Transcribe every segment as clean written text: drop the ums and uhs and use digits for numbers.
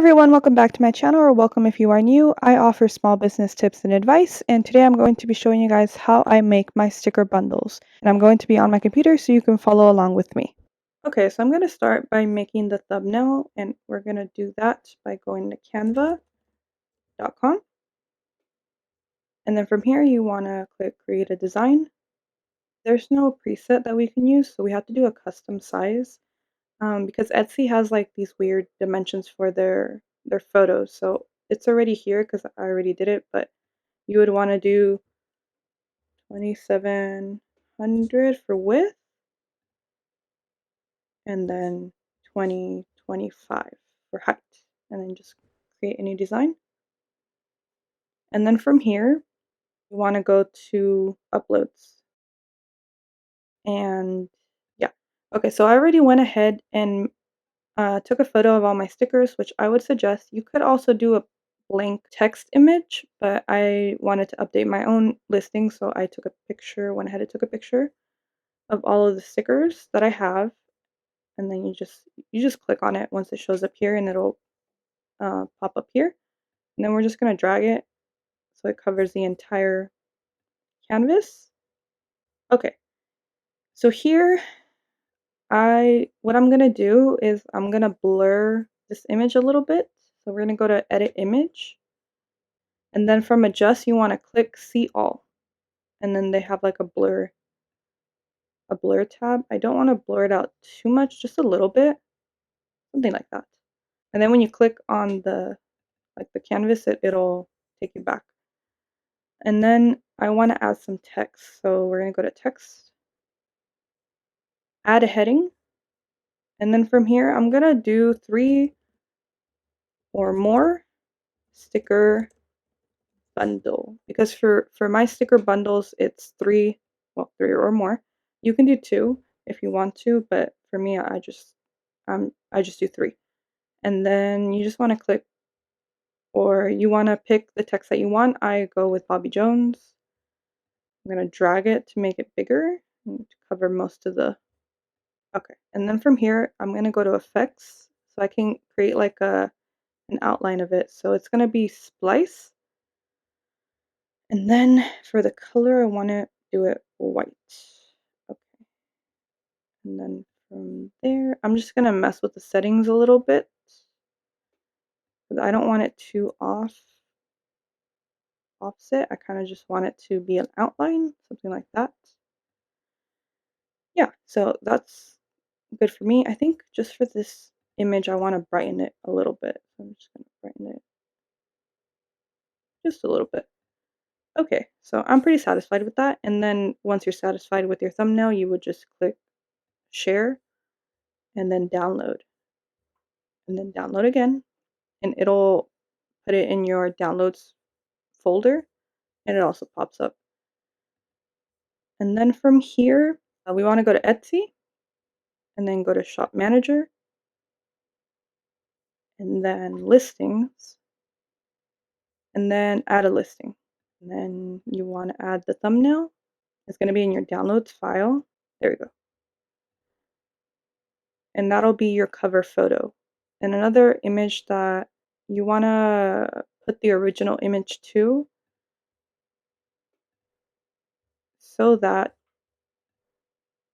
everyone, welcome back to my channel, or welcome if you are new. I offer small business tips and advice, and today I'm going to be showing you guys how I make my sticker bundles. And I'm going to be on my computer so you can follow along with me. Okay, so I'm going to start by making the thumbnail, and we're going to do that by going to canva.com. And then from here, you want to click create a design. There's no preset that we can use, so we have to do a custom size. Because Etsy has like these weird dimensions for their photos. So it's already here because I already did it, but you would want to do 2700 for width and then 2025 for height, and then just create a new design. And then from here, you want to go to uploads. And yeah. Okay, so I already went ahead and took a photo of all my stickers, which I would suggest. You could also do a blank text image, but I wanted to update my own listing, so I took a picture, went ahead and took a picture of all of the stickers that I have, and then you just click on it once it shows up here, and it'll pop up here. And then we're just gonna drag it so it covers the entire canvas. Okay, so here what I'm gonna do is I'm gonna blur this image a little bit. So we're gonna go to edit image. And then from adjust, you want to click see all. And then they have like a blur tab. I don't want to blur it out too much, just a little bit, something like that. And then when you click on the canvas, it'll take you back. And then I want to add some text. So we're going to go to text, add a heading. And then from here, I'm going to do 3 or more sticker bundle, because for my sticker bundles it's 3, well, 3 or more. You can do 2 if you want to, but for me I just do 3. And then you just want to click, or you want to pick the text that you want. I go with Bobby Jones. I'm going to drag it to make it bigger and to cover most of the okay. And then from here I'm going to go to effects so I can create like an outline of it. So it's going to be splice. And then for the color, I want to do it white. Okay. And then from there, I'm just going to mess with the settings a little bit, because I don't want it too offset. I kind of just want it to be an outline, something like that. Yeah, so that's good for me. I think just for this image, I want to brighten it a little bit. So I'm just going to brighten it just a little bit. Okay, so I'm pretty satisfied with that. And then once you're satisfied with your thumbnail, you would just click share and then download, and then download again, and it'll put it in your downloads folder, and it also pops up. And then from here, we want to go to Etsy, and then go to shop manager, and then listings, and then add a listing. And then you want to add the thumbnail. It's going to be in your downloads file. There we go. And that'll be your cover photo. And another image that you want to put the original image to, so that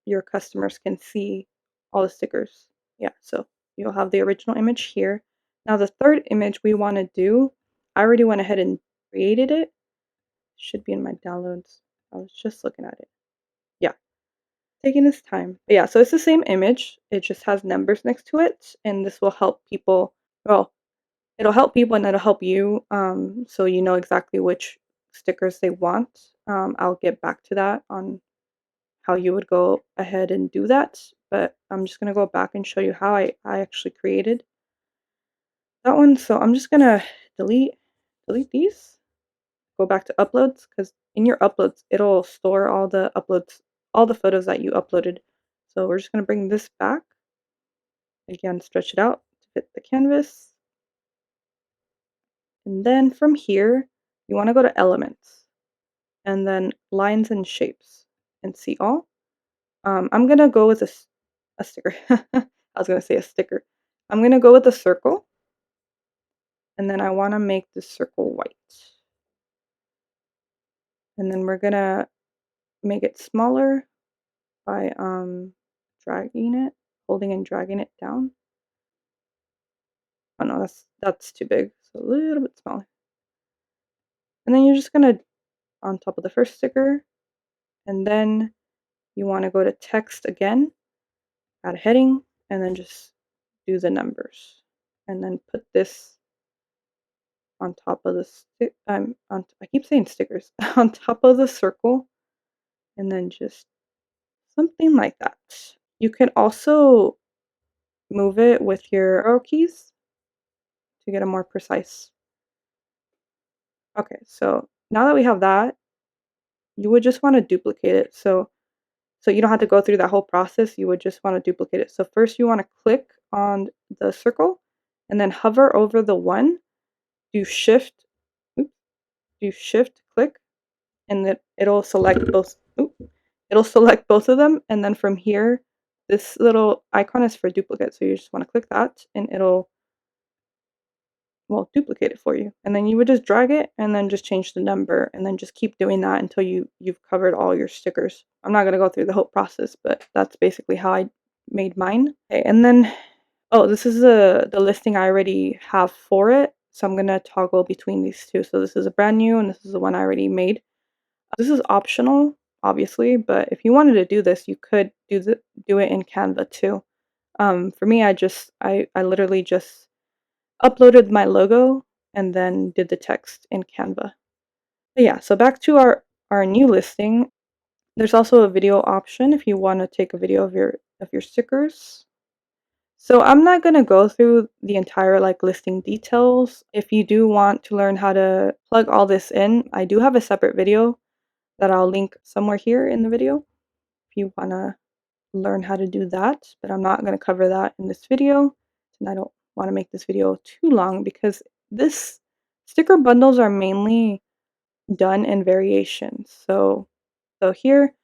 your customers can see all the stickers. Yeah, so you'll have the original image here. Now the third image we want to do, I already went ahead and created it. Should be in my downloads. I was just looking at it. Yeah, taking this time. But yeah, so it's the same image. It just has numbers next to it, and this will help people. Well, it'll help people and it'll help you. So you know exactly which stickers they want. I'll get back to that on how you would go ahead and do that, but I'm just going to go back and show you how I actually created that one. So I'm just going to delete these, go back to uploads, because in your uploads it'll store all the uploads, all the photos that you uploaded. So we're just going to bring this back again, stretch it out to fit the canvas, and then from here you want to go to elements, and then lines and shapes, and see all. I'm going to go with a sticker. I was going to say a sticker. I'm going to go with a circle. and then I want to make the circle white. And then we're gonna make it smaller by dragging it, holding and dragging it down. Oh no, that's too big. So a little bit smaller. And then you're just gonna on top of the first sticker, and then you want to go to text again, add a heading, and then just do the numbers, and then put this on top of the I keep saying stickers on top of the circle, and then just something like that. You can also move it with your arrow keys to get a more precise. Okay, so now that we have that, you would just want to duplicate it. So you don't have to go through that whole process. You would just want to duplicate it. So first you want to click on the circle and then hover over the one, do shift, oops, do shift click, and then it'll select both. It'll select both of them, and then from here, this little icon is for duplicate. So you just want to click that, and it'll duplicate it for you. And then you would just drag it, and then just change the number, and then just keep doing that until you've covered all your stickers. I'm not gonna go through the whole process, but that's basically how I made mine. Okay, and then this is the listing I already have for it. So I'm gonna toggle between these two. So this is a brand new, and this is the one I already made. This is optional, obviously, but if you wanted to do this, you could do it in Canva too. For me, I literally just uploaded my logo and then did the text in Canva. But yeah, so back to our new listing. There's also a video option if you want to take a video of your stickers. So I'm not going to go through the entire listing details. If you do want to learn how to plug all this in, I do have a separate video that I'll link somewhere here in the video if you want to learn how to do that, but I'm not going to cover that in this video, and I don't want to make this video too long because this sticker bundles are mainly done in variations. So here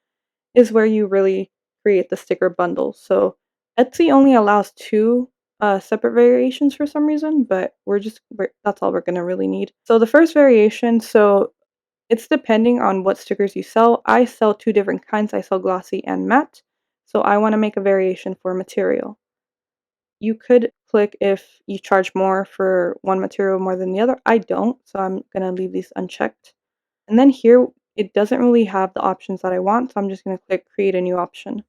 is where you really create the sticker bundle. So Etsy only allows two separate variations for some reason, but that's all we're going to really need. So the first variation, so it's depending on what stickers you sell. I sell two different kinds. I sell glossy and matte. So I want to make a variation for material. You could click if you charge more for one material more than the other. I don't, so I'm going to leave these unchecked. And then here, it doesn't really have the options that I want, so I'm just going to click create a new option.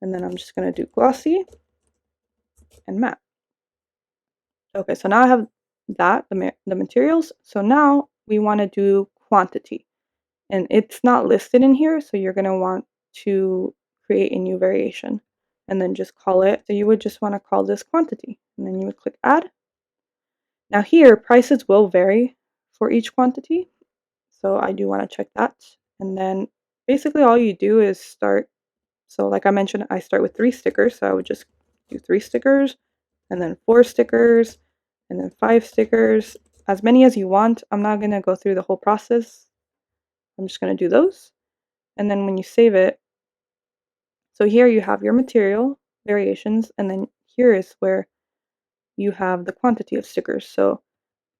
And then I'm just going to do glossy and matte. Okay, so now I have the materials. So now we want to do quantity. And it's not listed in here, so you're going to want to create a new variation and then just call it. So you would just want to call this quantity, and then you would click add. Now here, prices will vary for each quantity, so I do want to check that. And then basically all you do is start. So like I mentioned, I start with 3 stickers, so I would just do 3 stickers, and then 4 stickers, and then 5 stickers, as many as you want. I'm not going to go through the whole process. I'm just going to do those. And then when you save it, so here you have your material variations, and then here is where you have the quantity of stickers. So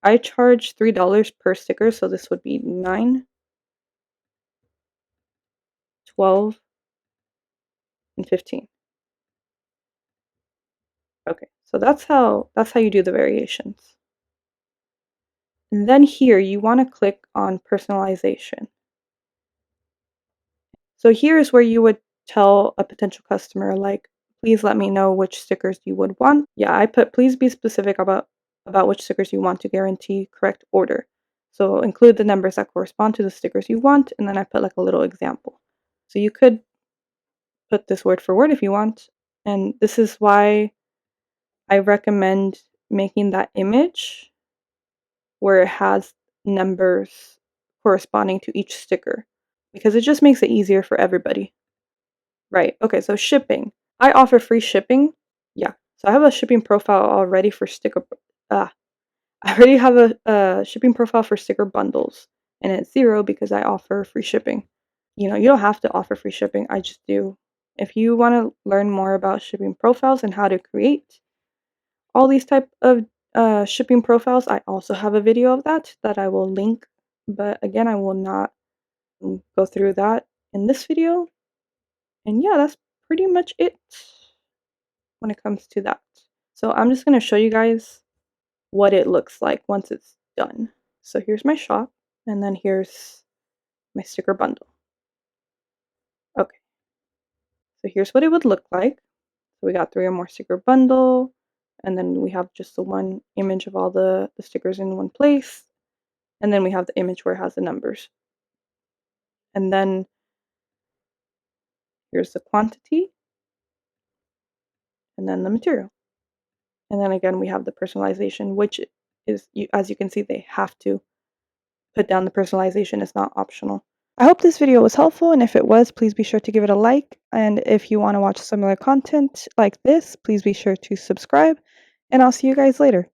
I charge $3 per sticker, so this would be 9, 12, and 15. Okay, so that's how you do the variations. And then here you want to click on personalization. So here is where you would tell a potential customer, like, please let me know which stickers you would want. Yeah, I put please be specific about which stickers you want to guarantee correct order. So include the numbers that correspond to the stickers you want, and then I put like a little example. So you could put this word for word if you want, and this is why I recommend making that image where it has numbers corresponding to each sticker, because it just makes it easier for everybody. Right. Okay, so shipping. I offer free shipping. Yeah. So I have a shipping profile already for I already have a shipping profile for sticker bundles, and it's 0 because I offer free shipping. You don't have to offer free shipping. I just do. If you want to learn more about shipping profiles and how to create all these type of Shipping profiles, I also have a video of that I will link, but again, I will not go through that in this video. And yeah, that's pretty much it when it comes to that. So I'm just going to show you guys what it looks like once it's done. So here's my shop, and then here's my sticker bundle. Okay, so here's what it would look like. So we got 3 or more sticker bundle, and then we have just the one image of all the stickers in one place, and then we have the image where it has the numbers. And then here's the quantity, and then the material. And then again, we have the personalization, which is, as you can see, they have to put down the personalization. It's not optional. I hope this video was helpful, and if it was, please be sure to give it a like. And if you want to watch similar content like this, please be sure to subscribe, and I'll see you guys later.